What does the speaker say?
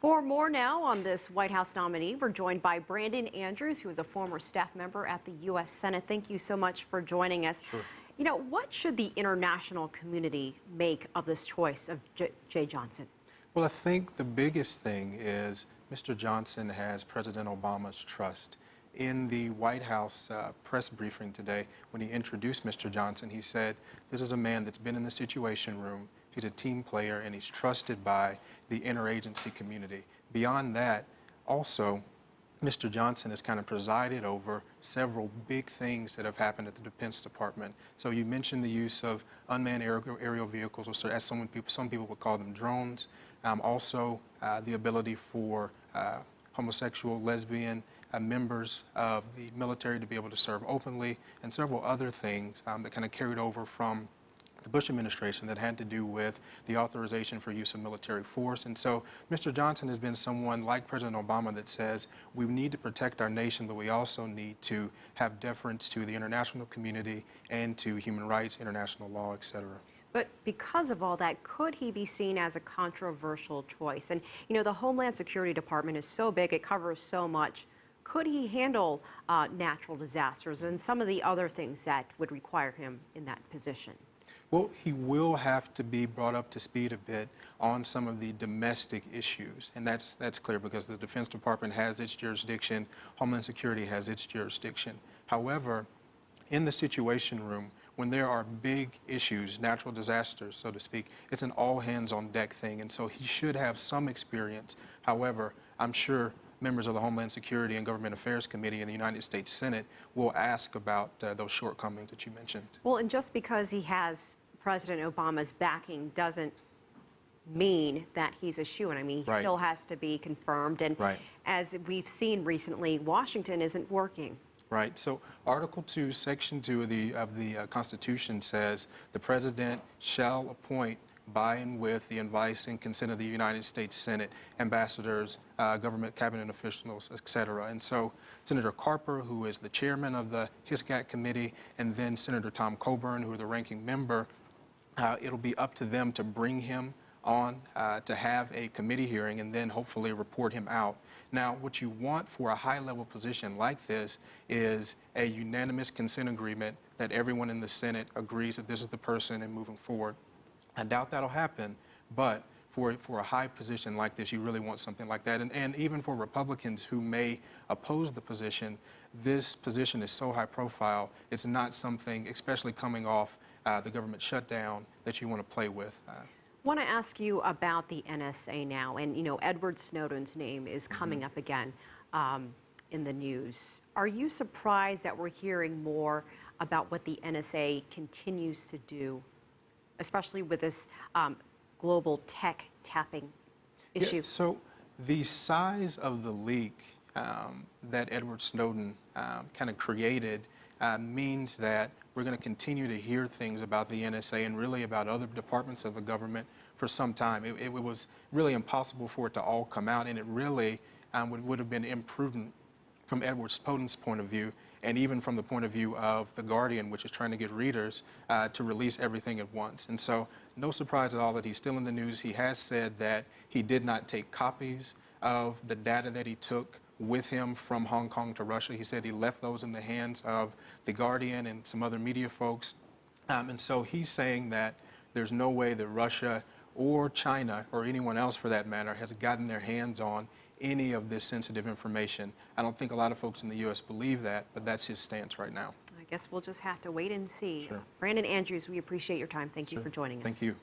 For more now on this White House nominee, we're joined by Brandon Andrews, who is a former staff member at the U.S. Senate. Thank you so much for joining us. Sure. You know, what should the international community make of this choice of Jeh Johnson? Well, I think the biggest thing is Mr. Johnson has President Obama's trust. In the White House press briefing today, when he introduced Mr. Johnson, he said, this is a man that's been in the Situation Room. He's a team player, and he's trusted by the interagency community. Beyond that, also, Mr. Johnson has kind of presided over several big things that have happened at the Defense Department. So you mentioned the use of unmanned aerial vehicles, or as some people would call them, drones. Also, the ability for homosexual, lesbian members of the military to be able to serve openly, and several other things that kind of carried over from the Bush administration that had to do with the authorization for use of military force. And so Mr. Johnson has been someone like President Obama that says we need to protect our nation, but we also need to have deference to the international community and to human rights, international law, etc. But because of all that, could he be seen as a controversial choice? And, you know, the Homeland Security Department is so big, it covers so much. Could he handle natural disasters and some of the other things that would require him in that position? Well, he will have to be brought up to speed a bit on some of the domestic issues, and that's clear because the Defense Department has its jurisdiction, Homeland Security has its jurisdiction. However, in the Situation Room, when there are big issues, natural disasters, so to speak, it's an all-hands-on-deck thing, and so he should have some experience. However, I'm sure members of the Homeland Security and Government Affairs Committee in the United States Senate will ask about those shortcomings that you mentioned. Well, and just because he has President Obama's backing doesn't mean that he's a shoo-in. I mean, he still has to be confirmed, and as we've seen recently, Washington isn't working. Right. So Article 2, Section 2 of the Constitution says the President shall appoint by and with the advice and consent of the United States Senate, ambassadors, government cabinet officials, etc. And so Senator Carper, who is the chairman of the HISCAT committee, and then Senator Tom Coburn, who is the ranking member, it'll be up to them to bring him on to have a committee hearing and then hopefully report him out. Now, what you want for a high-level position like this is a unanimous consent agreement that everyone in the Senate agrees that this is the person and moving forward. I doubt that'll happen, but for a high position like this, you really want something like that. And even for Republicans who may oppose the position, this position is so high profile, it's not something, especially coming off the government shutdown, that you want to play with. I want to ask you about the NSA now, and you know, Edward Snowden's name is coming up again in the news. Are you surprised that we're hearing more about what the NSA continues to do, especially with this global tech tapping issue? Yeah, so the size of the leak that Edward Snowden kind of created means that we're going to continue to hear things about the NSA and really about other departments of the government for some time. It was really impossible for it to all come out, and it really would have been imprudent from Edward Snowden's point of view, and even from the point of view of The Guardian, which is trying to get readers to release everything at once. And so no surprise at all that he's still in the news. He has said that he did not take copies of the data that he took with him from Hong Kong to Russia. He said he left those in the hands of The Guardian and some other media folks. And so he's saying that there's no way that Russia or China, or anyone else for that matter, has gotten their hands on any of this sensitive information. I don't think a lot of folks in the U.S. believe that, but that's his stance right now. I guess we'll just have to wait and see. Sure. Brandon Andrews, we appreciate your time. Thank you for joining us. Thank you.